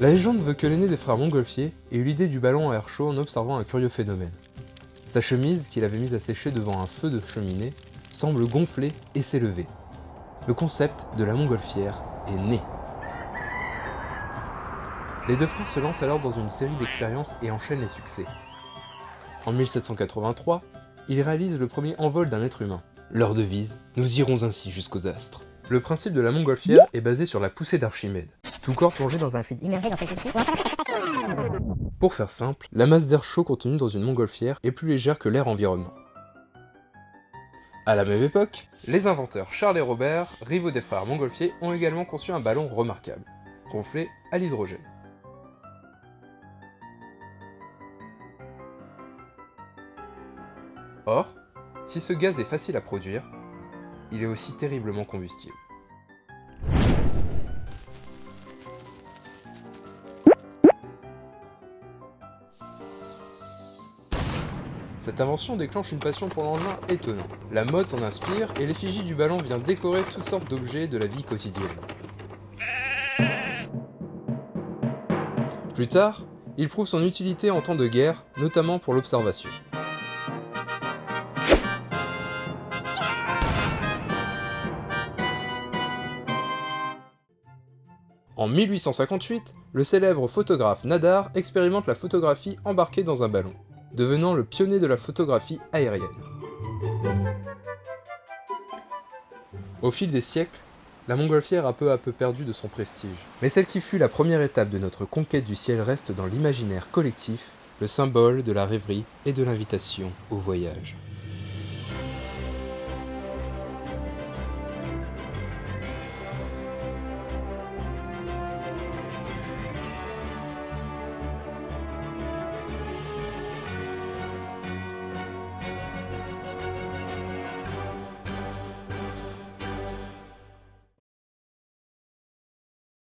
La légende veut que l'aîné des frères Montgolfier ait eu l'idée du ballon à air chaud en observant un curieux phénomène. Sa chemise, qu'il avait mise à sécher devant un feu de cheminée, semble gonfler et s'élever. Le concept de la montgolfière est né. Les deux frères se lancent alors dans une série d'expériences et enchaînent les succès. En 1783, ils réalisent le premier envol d'un être humain. Leur devise, nous irons ainsi jusqu'aux astres. Le principe de la montgolfière est basé sur la poussée d'Archimède. Tout corps plongé dans un fluide immergé dans cette poussée. Pour faire simple, la masse d'air chaud contenue dans une montgolfière est plus légère que l'air environnant. À la même époque, les inventeurs Charles et Robert, rivaux des frères Montgolfier, ont également conçu un ballon remarquable, gonflé à l'hydrogène. Or, si ce gaz est facile à produire, il est aussi terriblement combustible. Cette invention déclenche une passion pour l'engin étonnant. La mode s'en inspire et l'effigie du ballon vient décorer toutes sortes d'objets de la vie quotidienne. Plus tard, il prouve son utilité en temps de guerre, notamment pour l'observation. En 1858, le célèbre photographe Nadar expérimente la photographie embarquée dans un ballon, devenant le pionnier de la photographie aérienne. Au fil des siècles, la montgolfière a peu à peu perdu de son prestige. Mais celle qui fut la première étape de notre conquête du ciel reste dans l'imaginaire collectif, le symbole de la rêverie et de l'invitation au voyage.